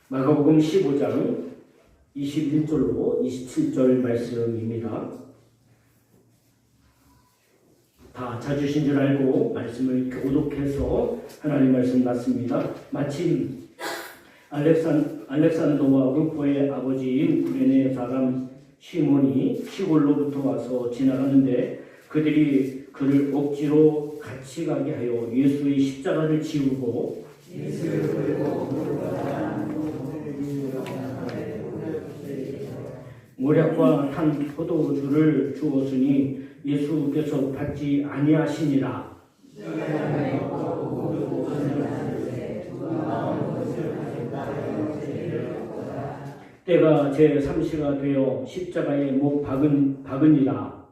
마가복음 15장 21절로 27절 말씀입니다. 다 찾으신 줄 알고 말씀을 교독해서 하나님 말씀 낳습니다. 마침 알렉산더와 루포의 아버지인 구레네 사람 시몬이 시골로부터 와서 지나가는데 그들이 그를 억지로 같이 가게 하여 예수의 십자가를 지우고 모략과 탄 포도주를 주었으니 예수께서 받지 아니하시니라. 때가 제3시가 되어 십자가에 못 박으니라.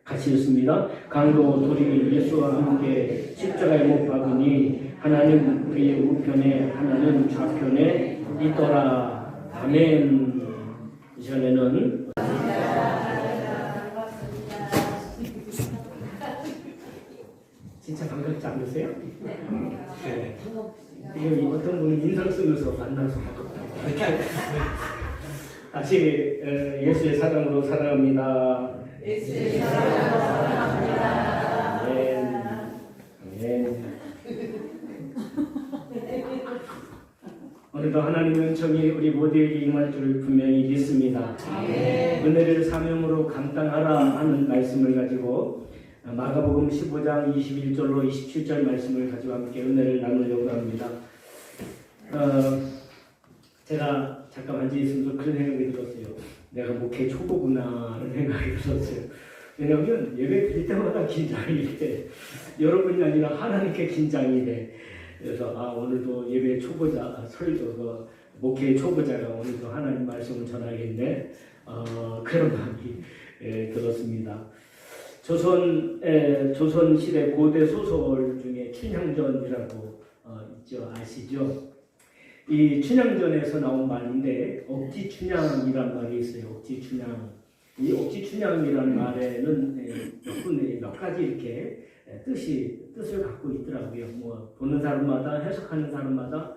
같이 읽습니다. 강도 둘이 예수와 함께 십자가에 못 박으니 하나는 그의 우편에 하나는 좌편에 있더라. 아멘. 이 시간에는 진짜 반갑지 않으세요? 네. 이거 어떤 분은 인상 쓰면서 만나서 다시 예수의 사랑으로 사랑합니다. 예수의 사랑으로 사랑합니다. 아멘. 오늘도 하나님의 은총이 우리 모두에게 임할 줄 분명히 믿습니다. 은혜를 사명으로 감당하라 하는 말씀을 가지고 마가복음 15장 21절로 27절 말씀을 가지고 함께 은혜를 나누려고 합니다. 제가 잠깐 앉아있으면서 그런 생각이 들었어요. 내가 목회 초보구나 하는 생각이 들었어요. 왜냐하면 예배 드릴 때마다 긴장이 돼. 여러분이 아니라 하나님께 긴장이 돼. 그래서 오늘도 예배 초보자, 목회 초보자가 오늘도 하나님 말씀을 전하겠네. 그런 마음이 들었습니다. 조선시대 고대 소설 중에 춘향전이라고 있죠. 아시죠? 이 춘향전에서 나온 말인데 억지춘향이란 말이 있어요. 억지춘향. 이 억지춘향이라는 말에는 몇 가지 이렇게 뜻을 갖고 있더라고요. 뭐 보는 사람마다 해석하는 사람마다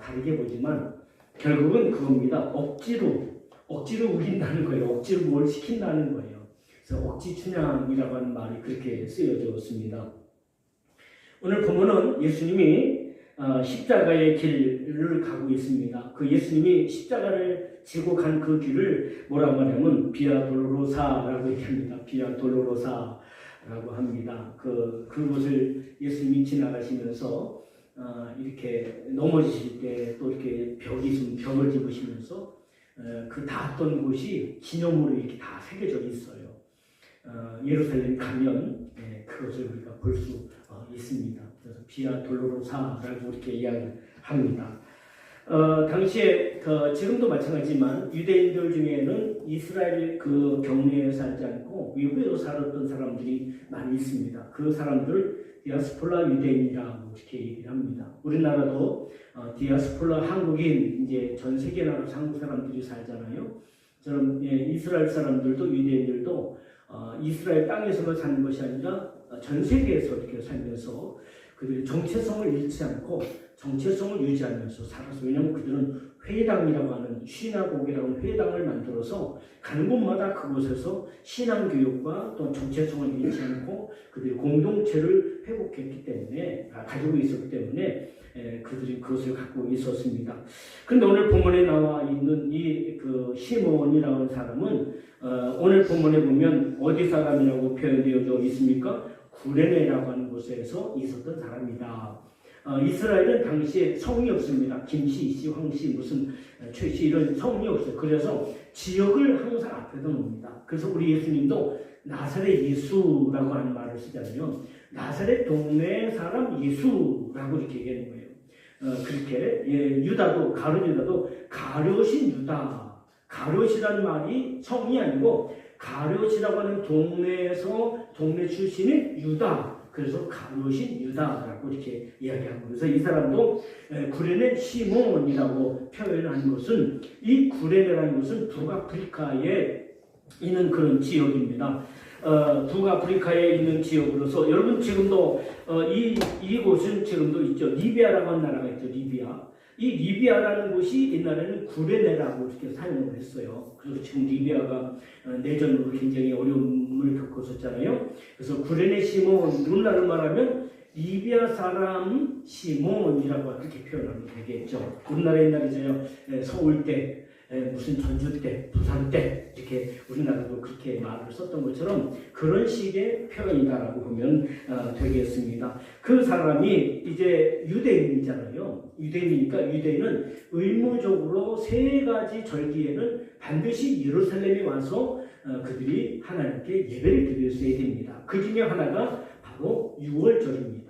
다르게 보지만 결국은 그겁니다. 억지로 우긴다는 거예요. 억지로 뭘 시킨다는 거예요. 그래서 억지춘향이라고 하는 말이 그렇게 쓰여졌습니다. 오늘 보면은 예수님이 십자가의 길을 가고 있습니다. 그 예수님이 십자가를 지고 간 그 길을 뭐라고 하냐면 비아 돌로로사라고 얘기합니다. 비아 돌로로사라고 합니다. 그곳을 예수님이 지나가시면서 이렇게 넘어지실 때 또 이렇게 벽을 집으시면서 그 닿았던 곳이 기념으로 이렇게 다 새겨져 있어요. 예루살렘 가면 그것을 우리가 볼 수 있습니다. 그래서 비아 돌로로사라고 이렇게 이야기합니다. 당시에 지금도 마찬가지지만 유대인들 중에는 이스라엘 그 경내에 살지 않고 외부에서 살았던 사람들이 많이 있습니다. 그 사람들을 디아스폴라 유대인이라고 이렇게 얘기를 합니다. 우리나라도 디아스폴라 한국인 이제 전 세계 나라에서 한국 사람들이 살잖아요. 저는 이스라엘 사람들도 유대인들도 이스라엘 땅에서만 사는 것이 아니라 전 세계에서 이렇게 살면서 그들이 정체성을 잃지 않고 정체성을 유지하면서 살아서, 왜냐하면 그들은 회당이라고 하는 시나고기라고 하는 회당을 만들어서 가는 곳마다 그곳에서 신앙교육과 또 정체성을 잃지 않고 그들이 공동체를 회복했기 때문에 가지고 있었기 때문에 그들이 그것을 갖고 있었습니다. 그런데 오늘 본문에 나와 있는 그 시몬이라는 사람은 오늘 본문에 보면 어디 사람이라고 표현되어져 있습니까? 구레네라고 하는 곳에서 있었던 사람이다. 이스라엘은 당시에 성이 없습니다. 김씨, 이씨, 황씨, 무슨 최씨 이런 성이 없어요. 그래서 지역을 항상 앞에다 놓습니다. 그래서 우리 예수님도 나사렛 예수라고 하는 말을 쓰잖아요. 나사렛 동네 사람 예수라고 이렇게 얘기하는 거예요. 그렇게 유다도 가룟 유다도 가룟인 유다. 가룟이라는 말이 성이 아니고 가룟이라고 하는 동네 출신의 유다. 그래서 가룟인 유다라고 이렇게 이야기하고, 그래서 이 사람도 구레네 시몬이라고 표현한 것은, 이 구레네라는 것은 북아프리카에 있는 그런 지역입니다. 북아프리카에 있는 지역으로서 여러분 지금도 이곳은 지금도 있죠. 리비아라고 하는 나라가 있죠. 리비아. 이 리비아라는 곳이 옛날에는 구레네라고 이렇게 사용을 했어요. 그래서 지금 리비아가 내전으로 굉장히 어려움을 겪었었잖아요. 그래서 구레네 시몬, 오늘날로 말하면 리비아 사람 시몬이라고 그렇게 표현하면 되겠죠. 우리나라 옛날에 서울 때, 무슨 전주 때, 부산 때 이렇게 우리나라도 그렇게 말을 썼던 것처럼 그런 식의 표현이다라고 보면 되겠습니다. 그 사람이 이제 유대인이잖아요. 유대인이니까 유대인은 의무적으로 3가지 절기에는 반드시 예루살렘에 와서 그들이 하나님께 예배를 드렸어야 됩니다. 그 중에 하나가 바로 6월절입니다.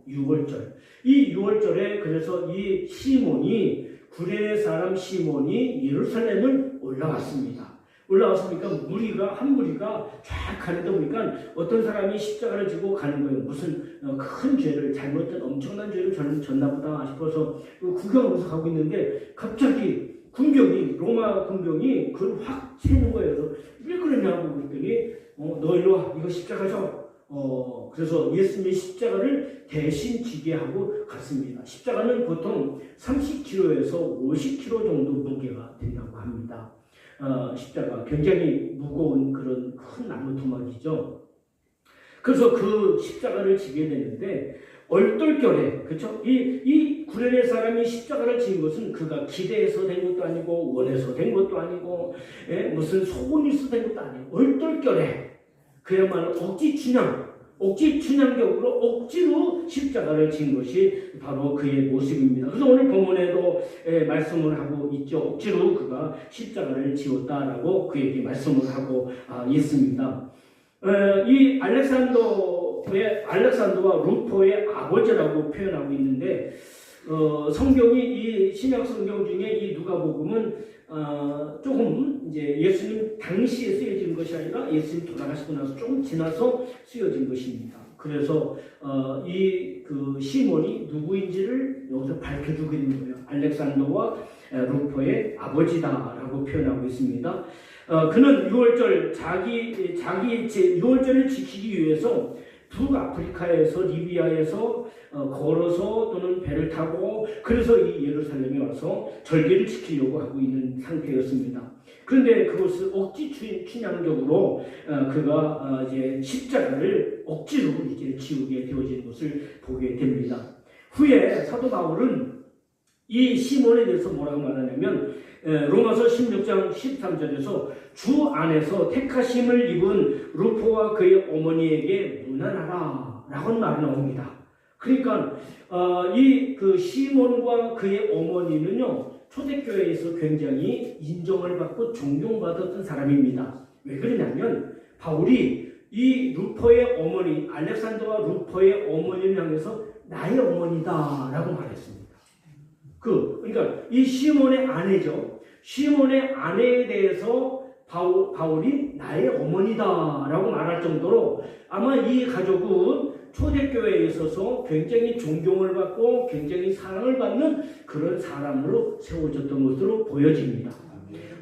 6월절. 이 6월절에 그래서 이 시몬이 구레네 사람 시몬이 예루살렘을 올라왔습니다. 올라왔으니까 한 무리가 쫙 가는데 보니까 어떤 사람이 십자가를 지고 가는 거예요. 무슨 큰 죄를 잘못된 엄청난 죄를 졌나 보다 싶어서 구경하면서 가고 있는데 갑자기 로마 군병이 그걸 확 채는 거예요. 그래서 왜 그러냐고 그랬더니 너 일로 와. 이거 십자가죠. 그래서 예수님의 십자가를 대신 지게 하고 갔습니다. 십자가는 보통 30kg에서 50kg 정도 무게가 된다고 합니다. 십자가 굉장히 무거운 그런 큰 나무 토막이죠. 그래서 그 십자가를 지게 되는데 얼떨결에 그렇죠? 이 구레네 사람이 십자가를 지은 것은 그가 기대해서 된 것도 아니고 원해서 된 것도 아니고 무슨 소원이 있어 된 것도 아니고 얼떨결에 그야말로 억지 춘향격으로 억지로 십자가를 지은 것이 바로 그의 모습입니다. 그래서 오늘 본문에도 말씀을 하고 있죠. 억지로 그가 십자가를 지었다라고 그에게 말씀을 하고 있습니다. 이 알렉산더와 루포의 아버지라고 표현하고 있는데 성경이 이 신약 성경 중에 이 누가복음은 조금 이제 예수님 당시에 쓰여진 것이 아니라 예수님 돌아가시고 나서 조금 지나서 쓰여진 것입니다. 그래서 그 시몬이 누구인지를 여기서 밝혀주고 있는 거예요. 알렉산더와 루포의 아버지다라고 표현하고 있습니다. 그는 6월절 자기 6월절을 지키기 위해서 북아프리카에서 리비아에서 걸어서 또는 배를 타고 그래서 이 예루살렘에 와서 절기를 지키려고 하고 있는 상태였습니다. 그런데 그것을 억지 춘향적으로 그가 이제 십자가를 억지로 이제 지우게 되어진 것을 보게 됩니다. 후에 사도 바울은 이 시몬에 대해서 뭐라고 말하냐면 로마서 16장 13절에서 주 안에서 택하심을 입은 루포와 그의 어머니에게 문안하라 라고 말이 나옵니다. 그러니까 이 그 시몬과 그의 어머니는요 초대교회에서 굉장히 인정을 받고 존경받았던 사람입니다. 왜 그러냐면 바울이 이 루포의 어머니 알렉산더와 루포의 어머니를 향해서 나의 어머니다 라고 말했습니다. 그러니까 이 시몬의 아내죠. 시몬의 아내에 대해서 바울이 나의 어머니다라고 말할 정도로 아마 이 가족은 초대교회에 있어서 굉장히 존경을 받고 굉장히 사랑을 받는 그런 사람으로 세워졌던 것으로 보여집니다.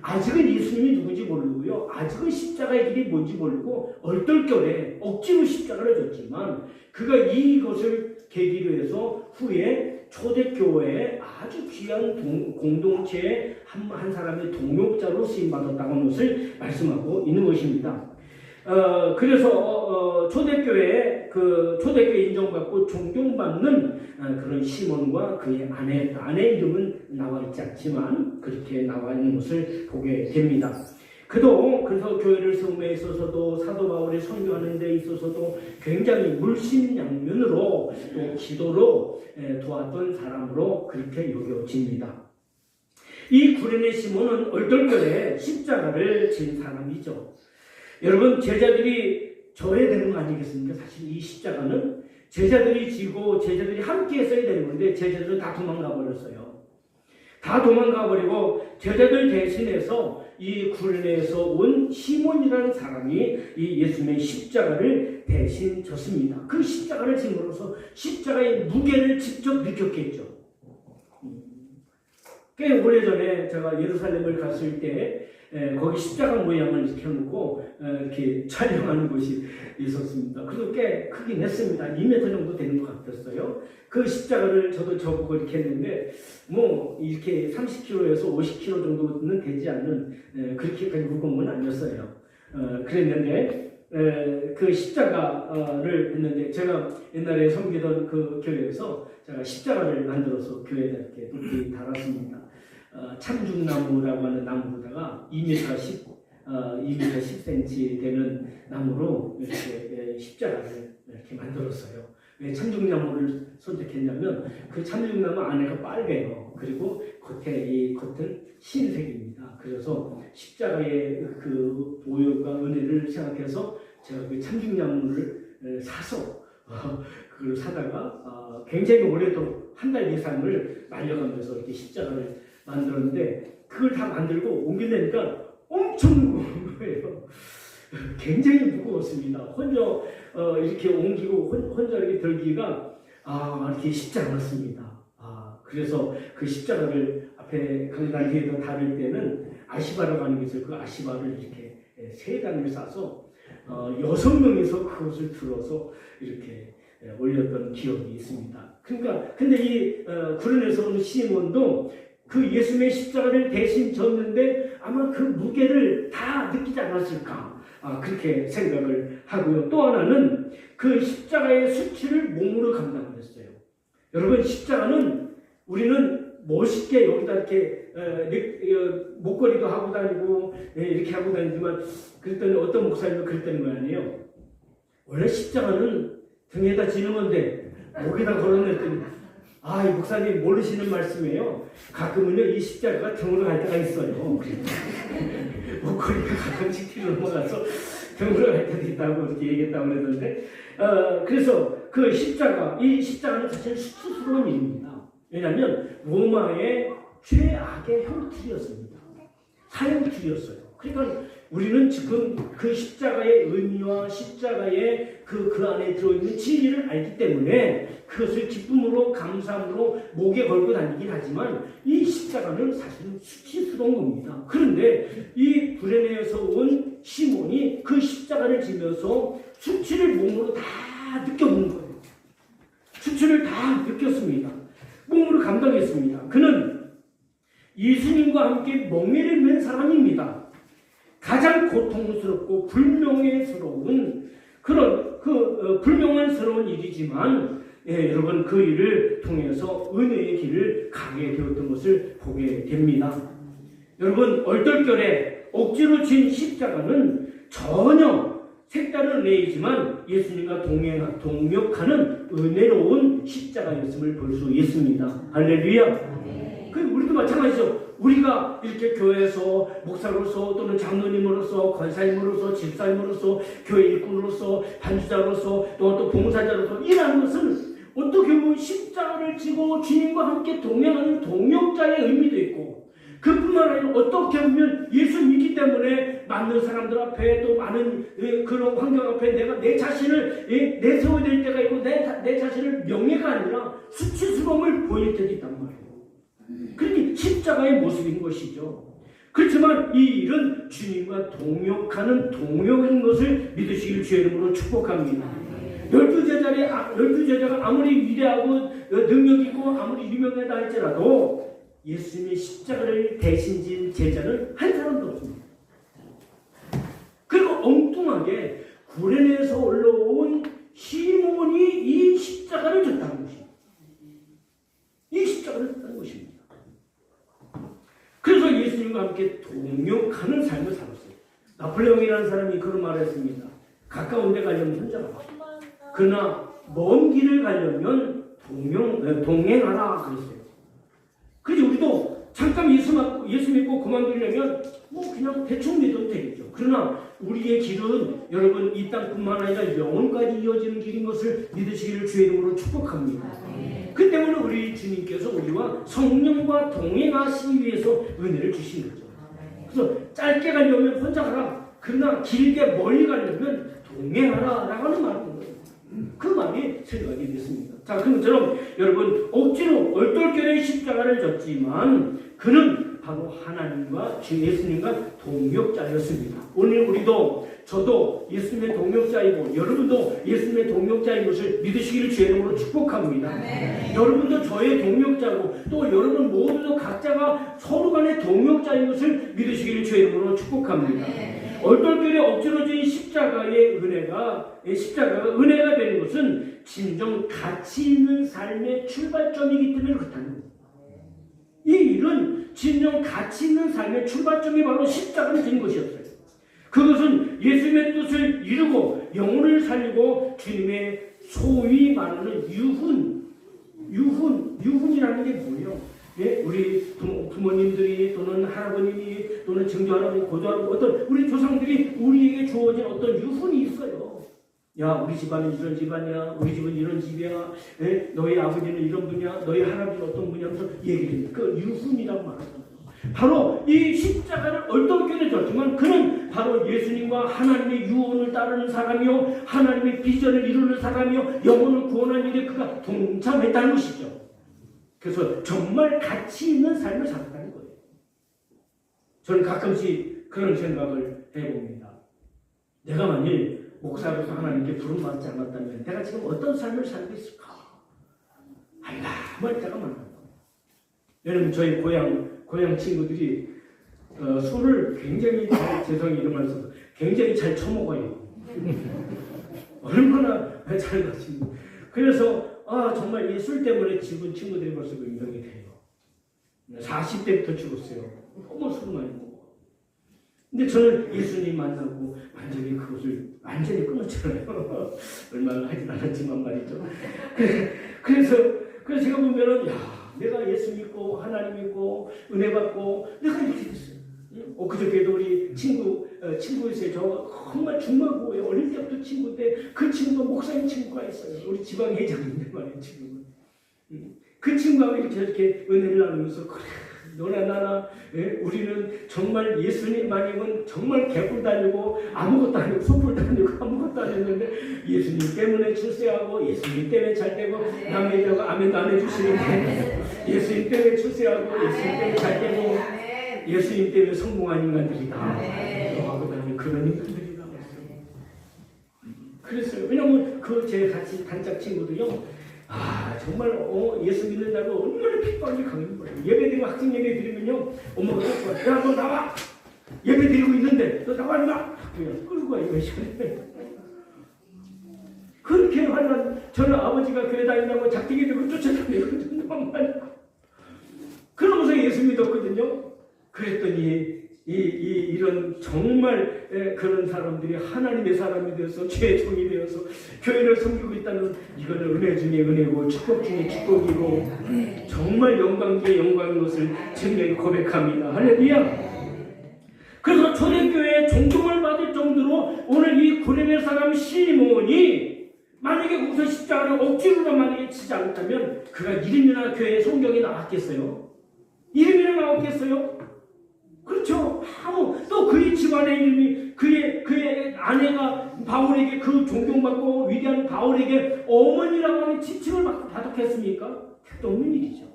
아직은 예수님이 누군지 모르고요. 아직은 십자가의 길이 뭔지 모르고 얼떨결에 억지로 십자가를 졌지만 그가 이것을 계기로 해서 후에 초대교회의 아주 귀한 공동체의 한 사람의 동역자로 쓰임받았다고 하는 것을 말씀하고 있는 것입니다. 그래서 초대교회 인정받고 존경받는 그런 시몬과 그의 아내 이름은 나와 있지 않지만 그렇게 나와 있는 것을 보게 됩니다. 그래서 교회를 세움에 있어서도 사도 바울이 선교하는 데 있어서도 굉장히 물심양면으로 또 기도로 도왔던 사람으로 그렇게 여겨집니다. 이 구레네 시몬은 얼떨결에 십자가를 진 사람이죠. 여러분 제자들이 져야 되는 거 아니겠습니까? 사실 이 십자가는 제자들이 지고 제자들이 함께 써야 되는 건데 제자들은 다 도망가 버렸어요. 다 도망가 버리고 제자들 대신해서 이 구레네에서 온 시몬이라는 사람이 이 예수님의 십자가를 대신 졌습니다. 그 십자가를 짐으로써 십자가의 무게를 직접 느꼈겠죠. 꽤 오래전에 제가 예루살렘을 갔을 때 거기 십자가 모양을 이렇게 해놓고 이렇게 촬영하는 곳이 있었습니다. 그래도 꽤 크긴 했습니다. 2m 정도 되는 것 같았어요. 그 십자가를 저도 저보고 이렇게 했는데 뭐 이렇게 30kg에서 50kg 정도는 되지 않는 그렇게까지 무거운 건 아니었어요. 그랬는데 그 십자가를 했는데 제가 옛날에 섬기던 그 교회에서 제가 십자가를 만들어서 교회에다 이렇게 높이 달았습니다. 참중나무라고 하는 나무로다가 2m 10cm 되는 나무로 이렇게 십자가를 이렇게 만들었어요. 왜 참중나무를 선택했냐면 그 참중나무 안에가 빨개요. 그리고 겉은 흰색입니다. 그래서 십자가의 그 보혈과 은혜를 생각해서 제가 그 참중나무를 사서 그걸 사다가 굉장히 오래도록 한 달 이상을 말려가면서 이렇게 십자가를 만들었는데 그걸 다 만들고 옮겨내니까 엄청 무거운 거예요. 굉장히 무거웠습니다. 혼자 이렇게 옮기고 혼자 이렇게 들기가 이렇게 쉽지 않았습니다. 그래서 그 십자가를 앞에 강단 뒤에서 다룰 때는 아시바라고 하는 게 있어요. 그 아시바를 이렇게 세 단을 싸서 6명이서 그것을 들어서 이렇게 올렸던 기억이 있습니다. 그러니까 근데 이 구련에서 오는 시몬도 그 예수님의 십자가를 대신 졌는데 아마 그 무게를 다 느끼지 않았을까 그렇게 생각을 하고요. 또 하나는 그 십자가의 수치를 몸으로 감당을 했어요. 여러분 십자가는 우리는 멋있게 여기다 이렇게 목걸이도 하고 다니고 이렇게 하고 다니지만 그랬더니 어떤 목사님도 그랬다는 거 아니에요. 원래 십자가는 등에다 지는 건데 목에다 걸어냈더니 이 목사님 모르시는 말씀이에요. 가끔은요 이 십자가가 등으로 갈 때가 있어요. 목걸이가 가끔씩 뒤로 넘어가서 등으로 갈 때도 있다고 이렇게 얘기했다고 그러던데 그래서 이 십자가는 사실 수치스러운 일입니다. 왜냐하면 로마의 최악의 형틀이었습니다. 사형틀이었어요. 그러니까 우리는 지금 그 십자가의 의미와 십자가의 그 안에 들어있는 진리를 알기 때문에 그것을 기쁨으로 감사함으로 목에 걸고 다니긴 하지만 이 십자가는 사실은 수치스러운 겁니다. 그런데 이 구레네에서 온 시몬이 그 십자가를 지면서 수치를 몸으로 다 느껴본 거예요. 수치를 다 느꼈습니다. 몸으로 감당했습니다. 그는 예수님과 함께 멍에를 맨 사람입니다. 가장 고통스럽고 불명예스러운 그런 불명예스러운 일이지만 여러분 그 일을 통해서 은혜의 길을 가게 되었던 것을 보게 됩니다. 여러분 얼떨결에 억지로 진 십자가는 전혀 색다른 은혜이지만 예수님과 동역하는 은혜로운 십자가였음을 볼 수 있습니다. 할렐루야. 우리도 마찬가지죠. 우리가 이렇게 교회에서 목사로서 또는 장로님으로서 권사님으로서 집사님으로서 교회 일꾼으로서 반주자로서 또 봉사자로서 일하는 것은 어떻게 보면 십자가를 지고 주님과 함께 동행하는 동역자의 의미도 있고 그뿐만 아니라 어떻게 보면 예수 믿기 때문에 많은 사람들 앞에 또 많은 그런 환경 앞에 내가 내 자신을 내세워야 될 때가 있고 내 자신을 명예가 아니라 수치스러움을 보일 때도 있단 말이에요. 그게 십자가의 모습인 것이죠. 그렇지만 이 일은 주님과 동역인 것을 믿으시길 주의 이름으로 축복합니다. 12제자가 아무리 위대하고 능력 있고 아무리 유명하다 할지라도 예수님의 십자가를 대신 진 제자는 한 사람도 없습니다. 그리고 엉뚱하게 구레네에서 올라온 시몬이 이 십자가를 졌다는 것입니다. 이 십자가를 졌다는 것입니다. 그래서 예수님과 함께 동역하는 삶을 살았어요. 나폴레옹이라는 사람이 그런 말을 했습니다. 가까운 데 가려면 혼자 가라. 그러나 먼 길을 가려면 동행하라 그랬어요. 그래서 우리도 잠깐 예수 믿고 그만두려면 그냥 대충 믿어도 되겠죠. 그러나 우리의 길은 여러분 이 땅뿐만 아니라 영원까지 이어지는 길인 것을 믿으시기를 주의 이름으로 축복합니다. 그 때문에 우리 주님께서 우리와 성령과 동행하시기 위해서 은혜를 주신 거죠. 그래서 짧게 가려면 혼자 가라. 그러나 길게 멀리 가려면 동행하라 라고 하는 말입니다. 그 말이 생각이 됐습니다. 자, 그럼 여러분 억지로 얼떨결에 십자가를 졌지만 그는 바로 하나님과 주 예수님과 동역자였습니다. 오늘 우리도 저도 예수님의 동역자이고 여러분도 예수님의 동역자인 것을 믿으시기를 주의 이름으로 축복합니다. 네. 여러분도 저의 동역자고 또 여러분 모두도 각자가 서로 간의 동역자인 것을 믿으시기를 주의 이름으로 축복합니다. 네. 얼떨결에 엎질러진 십자가의 은혜가 되는 것은 진정 가치 있는 삶의 출발점이기 때문에 그렇다는 겁니다. 이 일은 진정 가치 있는 삶의 출발점이 바로 십자가를 진 것이었어요. 그것은 예수님의 뜻을 이루고 영혼을 살리고 주님의 소위 말하는 유훈이라는 게 뭐예요? 예? 우리 부모님들이 또는 할아버님이 또는 증조할아버지, 고조할아버지 어떤 우리 조상들이 우리에게 주어진 어떤 유훈이 있어요. 야, 우리 집안은 이런 집안이야. 우리 집은 이런 집이야. 예? 너희 아버지는 이런 분이야. 너희 할아버지는 어떤 분이야. 하면서 얘기를 해요. 그 유훈이라고 말합니다. 바로 이 십자가를 얼떨결에 졌지만 그는 바로 예수님과 하나님의 유언을 따르는 사람이요 하나님의 비전을 이루는 사람이요 영혼을 구원하는 일에 그가 동참했다는 것이죠. 그래서 정말 가치 있는 삶을 살았다는 거예요. 저는 가끔씩 그런 생각을 해봅니다. 내가 만일 목사로서 하나님께 부름받지 않았다면 내가 지금 어떤 삶을 살고 있을까? 알라말 때가 많아요. 여러분 저희 고향 친구들이 술을 굉장히 죄송해요 이런 말 써서 굉장히 잘 처먹어요. 얼마나 잘 마시고 그래서 정말 이 술 때문에 죽은 친구들이 벌써 몇 명이 돼요. 40대부터 죽었어요. 너무 술을 많이 먹어. 근데 저는 예수님 만나고 완전히 그것을 완전히 끊었잖아요. 얼마 하진 않았지만 말이죠. 그래서 제가 보면은 내가 예수 믿고 하나님 믿고 은혜 받고 내가 이렇게 됐어요. 그저께도 우리 친구였어요. 저 정말 중마고에 어릴 때부터 친구인데 그 친구가 목사님 친구가 있어요. 우리 지방회장인데 말이에요. 친구가. 그 친구하고 이렇게 은혜를 나누면서 그래 너나 나나 우리는 정말 예수님 아니면 정말 개뿔 다니고 아무것도 아니고 소뿔 다니고 아무것도 안 했는데 예수님 때문에 출세하고 예수님 때문에 잘 되고 남에다가 아멘도 안 해주시는데 예수님 때문에 출세하고 예수님 때문에 잘 되고 예수님 때문에 성공한 인간들이다. 하고 다니는 그런 인간들이다. 그랬어요. 왜냐면 그 제 같이 단짝 친구들이요. 정말 예수 믿는다고 얼마나 핏발이 강한 거예요. 예배드리고 학생 예배 드리면요. 엄마가 야 너 나와. 예배 드리고 있는데 너 나와 임마. 그냥 끌고 가요. 그렇게 하면 저는 아버지가 교회 다닌다고 작대기 들고 쫓아다니거든요. 그러면서 예수 믿었거든요. 그랬더니 이런 정말 그런 사람들이 하나님의 사람이 되어서 죄의 종이 되어서 교회를 섬기고 있다는 이거는 은혜 중에 은혜고 축복 중에 축복이고 정말 영광 중에 영광인 것을 증명히 고백합니다. 할렐루야. 그래서 초대교회에 존경을 받을 정도로 오늘 이 구레네 사람 시몬이 만약에 거기서 십자가를 억지로 만약에 치지 않았다면 그가 이름이나 교회에 성경에 나왔겠어요? 이름이나 나왔겠어요? 그렇죠. 또 그의 집안의 이름이 그의 아내가 바울에게 그 존경받고 위대한 바울에게 어머니라고 하는 지칭을 받았겠습니까? 택도 없는 일이죠.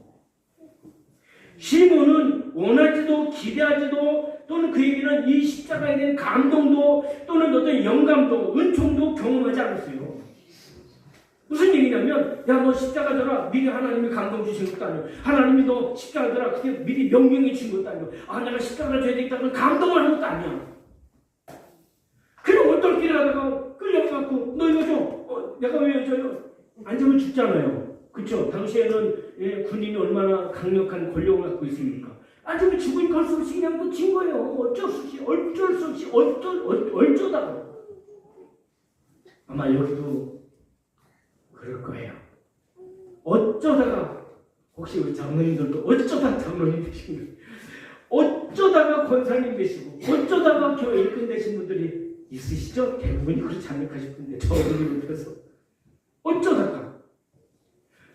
시몬은 원하지도 기대하지도 또는 그에게는 이 십자가에 대한 감동도 또는 어떤 영감도 은총도 경험하지 않았어요. 무슨 얘기냐면 너 십자가 져라 미리 하나님이 감동 주신 것도 아니고 하나님이 너 십자가 져라 그게 미리 명령해 주신 것도 아니고 내가 십자가를 져야 되겠다는 감동을 한 것도 아니야. 그럼 어떨 길을 하다가 끌려가고 너 이거 줘. 내가 왜 줘요? 안 주면 죽잖아요. 그렇죠? 당시에는 군인이 얼마나 강력한 권력을 갖고 있습니까? 안 주면 죽으니까 할 수 없이 그냥 또 진 거예요. 어쩔 수 없이 어쩌다가 아마 여기도 그럴 거예요. 어쩌다가 혹시 우리 장로님들도 어쩌다 장로님 되신 거예요. 어쩌다가 권사님 되시고 어쩌다가 교회 일꾼 되신 분들이 있으시죠? 대부분이 그렇지 않을까 싶은데 저분이 못해서 어쩌다가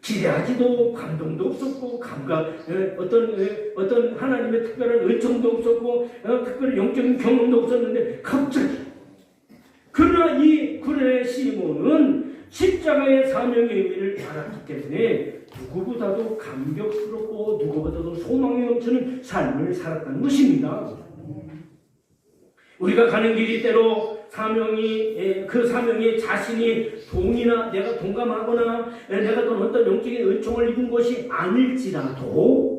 기대하지도 감동도 없었고 감각 어떤 하나님의 특별한 은총도 없었고 특별한 영적인 경험도 없었는데 갑자기 그러나 이 구레네 시몬은 십자가의 사명의 의미를 알았기 때문에 누구보다도 감격스럽고 누구보다도 소망이 넘치는 삶을 살았다는 것입니다. 우리가 가는 길이 때로 그 사명이 자신이 내가 동감하거나 내가 어떤 영적인 은총을 입은 것이 아닐지라도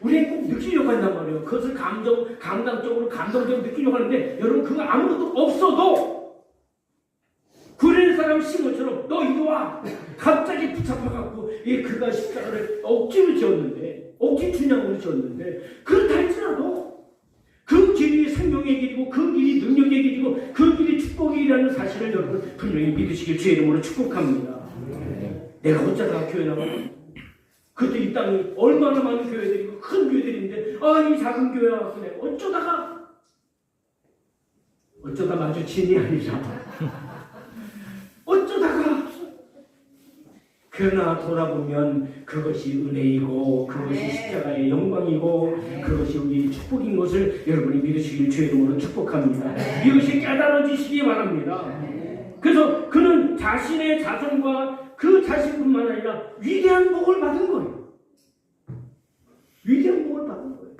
우리는 꼭 느끼려고 한단 말이에요. 그것을 감정적으로 느끼려고 하는데 여러분 그거 아무것도 없어도 구레네 사람 시몬처럼 너 이리 와! 갑자기 붙잡아갖고 그가 십자가를 억지로 지었는데 억지 춘향으로 지었는데 그렇다 할지라도 그 길이 생명의 길이고 그 길이 능력의 길이고 그 길이 축복의 길이라는 사실을 여러분 분명히 믿으시길 주의 이름으로 축복합니다. 내가 어쩌다가 교회 나가나? 그것도 이 땅에 얼마나 많은 교회들이 있고 큰 교회들인데 이 작은 교회 와서 내가 어쩌다 마주친이 아니라 어쩌다가 그러나 돌아보면 그것이 은혜이고 그것이 십자가의 영광이고 그것이 우리 축복인 것을 여러분이 믿으시길 주의 이름으로 축복합니다. 이것이 깨달아지시기 바랍니다. 그래서 그는 자신의 자손과 그 자신뿐만 아니라 위대한 복을 받은 거예요. 위대한 복을 받은 거예요.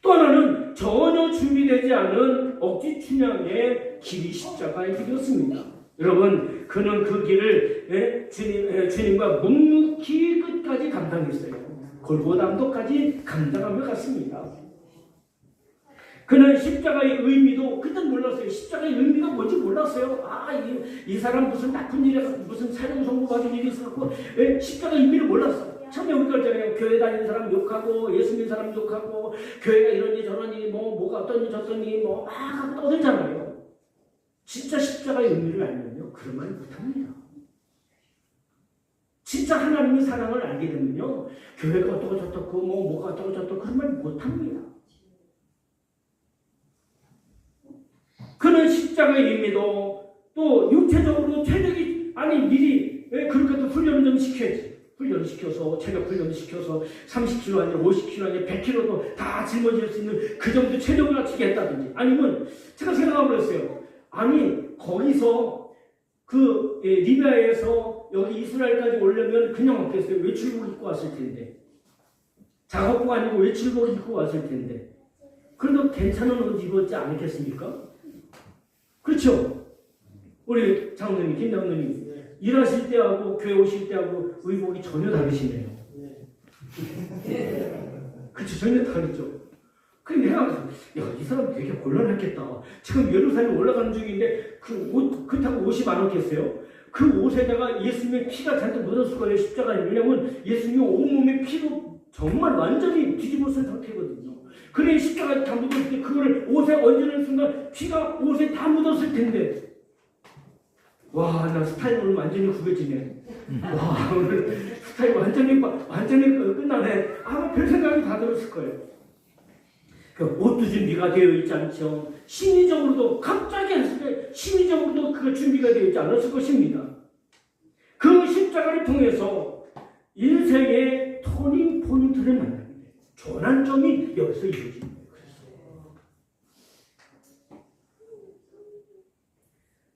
또 하나는 전혀 준비되지 않은 억지 춘향의 길이 십자가의 길이었습니다. 여러분, 그는 그 길을 주님과 묵묵히 끝까지 감당했어요. 골고다 언덕까지 감당하며 갔습니다. 그는 십자가의 의미도 그때는 몰랐어요. 십자가의 의미가 뭔지 몰랐어요. 이 사람 무슨 나쁜 일에 무슨 사형 선고 받은 일이 있었고 십자가 의미를 몰랐어요. 처음에 우리가 그랬잖아요. 교회 다니는 사람 욕하고 예수 믿는 사람 욕하고 교회가 이러니 저러니 뭐가 어떠니 저떠니 막 하고 떠들잖아요. 진짜 십자가의 의미를 알면요, 그런 말 못합니다. 진짜 하나님의 사랑을 알게 되면요, 교회가 어떻고 저떻고 뭐가 어떻고 저떻고 그런 말 못합니다. 그는 십자가의 의미도 또 육체적으로 체력이 미리 그렇게 또 훈련을 좀 시켜야지. 훈련을 시켜서 체력 훈련을 시켜서 30kg 아니라 50kg 아니라 100kg도 다 짊어질 수 있는 그 정도 체력을 갖추게 했다든지 아니면 제가 생각하고 그랬어요. 거기서 리비아에서 여기 이스라엘까지 오려면 그냥 없겠어요. 외출복 입고 왔을 텐데. 작업복 아니고 외출복 입고 왔을 텐데. 그래도 괜찮은 옷 입었지 않겠습니까? 그렇죠? 우리 장로님, 김 장로님. 일하실 때하고 교회 오실 때하고 의복이 전혀 다르시네요. 그렇죠? 전혀 다르죠? 그런데 내가 이 사람 되게 곤란했겠다. 지금 예루살렘 올라가는 중인데 그렇다고 옷이 많았겠어요? 그 옷에다가 예수님의 피가 잔뜩 묻었을 거예요. 십자가에. 왜냐하면 예수님의 온몸의 피로 정말 완전히 뒤집어쓴 상태거든요. 그래 십자가에 다 묻었을 때 그거를 옷에 얹는 순간 피가 옷에 다 묻었을 텐데 나 스타일 오늘 완전히 구겨지네. 오늘 스타일 완전히 끝나네. 별 생각이 다 들었을 거예요. 옷도 준비가 되어 있지 않죠. 심리적으로도 갑자기 했을 때 심리적으로도 그 준비가 되어 있지 않았을 것입니다. 그 십자가를 통해서 인생의 터닝 포인트를 만납니다. 전환점이 여기서 이루어집니다.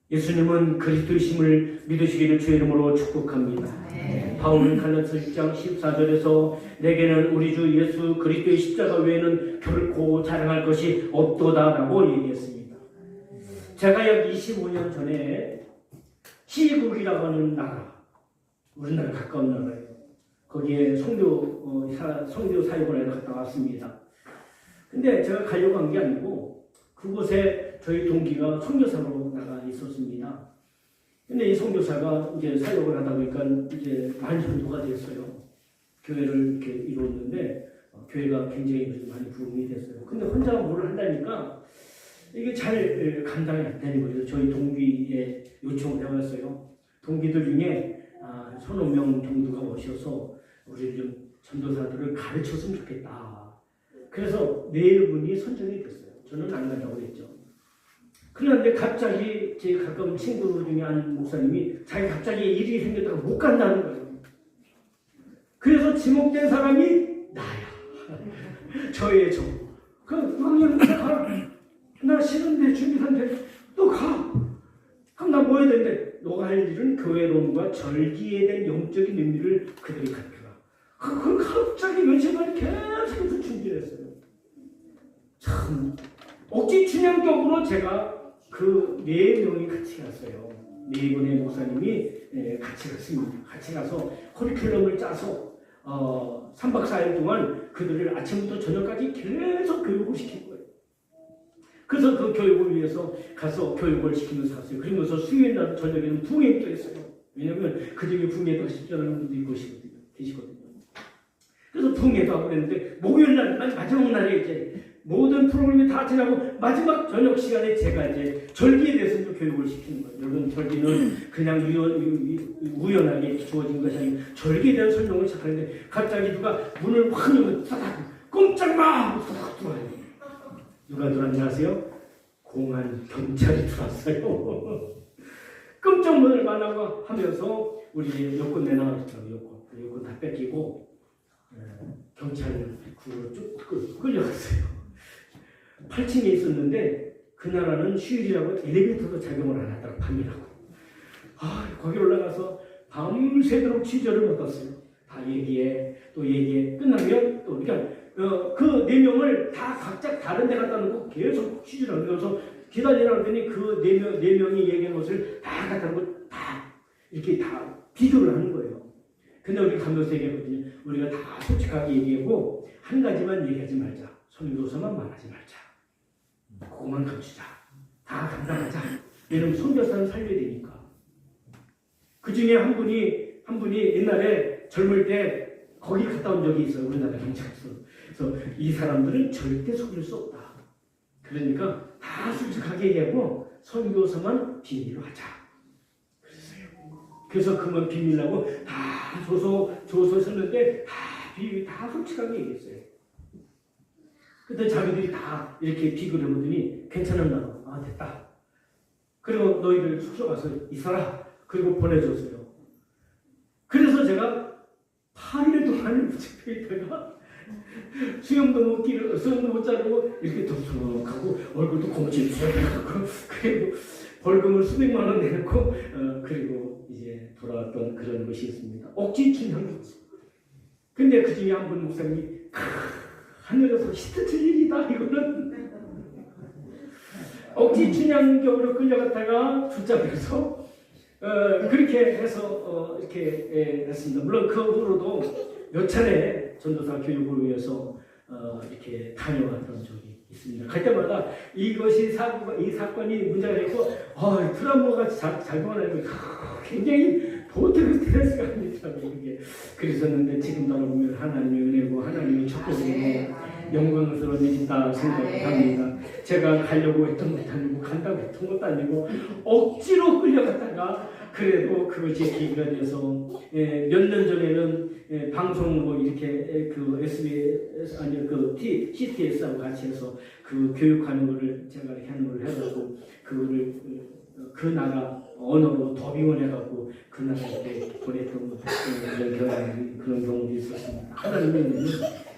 예수님은 그리스도이심을 믿으시기를 주의 이름으로 축복합니다. 바울은 갈라디아서 6장 14절에서 내게는 우리 주 예수 그리스도의 십자가 외에는 결코 자랑할 것이 없도다라고 얘기했습니다. 제가 약 25년 전에 시국이라고 하는 나라, 우리나라 가까운 나라예요. 거기에 성교 사역을 하러 갔다 왔습니다. 근데 제가 가려고 한 게 아니고 그곳에 저희 동기가 선교사로 나가 있었습니다. 근데 이 선교사가 이제 사역을 하다 보니까 이제 많이 전도가 됐어요. 교회를 이렇게 이루었는데 교회가 굉장히 많이 부흥이 됐어요. 근데 혼자 뭘 한다니까 이게 잘 감당이 안 되는 거죠. 저희 동기에 요청을 해왔어요. 동기들 중에 1,5명 정도가 오셔서 우리 좀 전도사들을 가르쳤으면 좋겠다. 그래서 4분이 선정이 됐어요. 저는 안 간다고 했죠. 그런데 갑자기 제 가까운 친구 중에 한 목사님이 자기 갑자기 일이 생겼다가 못 간다는 거예요. 그래서 지목된 사람이 나야. 저예요, 저. 그냥 가라. 나 싫은데 준비 상태. 또 가. 그럼 나 뭐 배워야 되는데 너가 할 일은 교회론과 절기에 대한 영적인 의미를 그들이 가르쳐라. 그걸 갑자기 며칠간 계속해서 준비했어요. 참 억지 춘향격으로 제가 그 4명이 같이 갔어요. 4분의 목사님이 같이 갔습니다. 같이 가서 커리큘럼을 짜서 3박 4일 동안 그들을 아침부터 저녁까지 계속 교육을 시킨 거예요. 그래서 그 교육을 위해서 가서 교육을 시키면서 갔어요. 그러면서 수요일 날 저녁에는 부흥회도 했어요. 왜냐하면 그 중에 부흥회도 하실 줄 아는 분들이 계시거든요. 그래서 부흥회도 하고 그랬는데 목요일 날 마지막 날에 이제 모든 프로그램이 다 지나고 마지막 저녁 시간에 제가 이제 절기에 대해서 교육을 시키는 거예요. 여러분 절기는 그냥 우연하게 주어진 것이 아니고 절기에 대한 설명을 시작하는데 갑자기 누가 문을 확 열면 따닥 꼼짝마 따닥 들어와요. 누가 들어왔는지 아세요? 공안 경찰이 들어왔어요. 깜짝 문을 만나고 하면서 우리 여권 내놔가지고 여권 다 뺏기고 경찰 구로 쭉 끌려갔어요. 8층에 있었는데 그 나라는 휴일이라고 엘리베이터도 작용을 안 하더라고. 밤이라고. 거기 올라가서 밤새도록 취조를 받았어요. 다 얘기해 끝나면 또 그러니까 그 4명을 다 각자 다른 데 갖다 놓고 계속 취조를 하면서 기다리라고 했더니 그 4명이 얘기한 것을 다 갖다 놓고 다 이렇게 다 비교를 하는 거예요. 근데 우리 가면서 얘기했거든요. 우리가 다 솔직하게 얘기하고 한 가지만 얘기하지 말자. 선교사만 말하지 말자. 그것만 감추자. 다 감당하자. 왜냐면 선교사는 살려야 되니까. 그 중에 한 분이 옛날에 젊을 때 거기 갔다 온 적이 있어요. 우리나라 경찰서. 그래서 이 사람들은 절대 속일 수 없다. 그러니까 다 솔직하게 얘기하고 선교사만 비밀로 하자. 그래서 그만 비밀라고 다 조서 썼는데 다 솔직하게 얘기했어요. 그때 자기들이 다 이렇게 비교를 해보더니 괜찮았나 봐. 됐다. 그리고 너희들 숙소 가서 있어라. 그리고 보내줬어요. 그래서 제가 8일 동안 집회에다가 수염도 못 자르고 이렇게 덥석하고 얼굴도 고무줄 펴고 그리고 벌금을 수백만 원 내놓고 그리고 이제 돌아왔던 그런 것이 있습니다. 억지 춘향. 근데 그 중에 한 분 목사님이 하늘에서 히트칠 일이다. 이거는 억지 춘향격으로 끌려갔다가 붙잡혀서 그렇게 해서 이렇게 했습니다. 물론 그 후로도 몇 차례 전도사 교육을 위해서 이렇게 다녀왔던 적이 있습니다. 갈 때마다 이 사건이 문제가 되고 트라우마가 작용하는 굉장히 보통 스트레스가 아니더라고요. 이게 그랬었는데 지금 돌아보면 하나님의 은혜고 하나님의 축복이고 영광스러운 일이다 생각을 합니다. 제가 가려고 했던 것도 아니고 간다고 했던 것도 아니고 억지로 끌려갔다가 그래도 그것이 계기가 돼서 몇 년 전에는 방송 뭐 이렇게 그 SBS 아니 그 CTS하고 같이 해서 그 교육하는 거를 제가 이렇게 하는 걸 해가지고 그거를 그 나라 언어로 더빙을 해갖고 그 나라에 보냈던 그런 경우도 있었습니다. 하나님은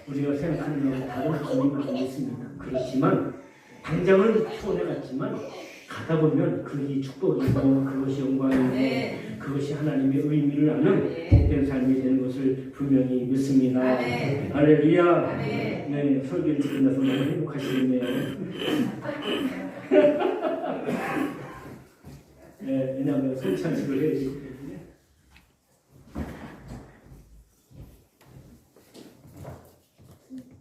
우리가 생각하는 것과 다른 경험을 있습니다. 그렇지만 당장은 손해 같지만 가다 보면 그것이 축복이고 그것이 영광이고 그것이 하나님의 의미를 아는 복된 삶이 되는 것을 분명히 믿습니다. 할렐루야. 네, 설교를 끝나서 너무 행복하시겠네요. 네, 왜냐하면 성찬식을 해야지.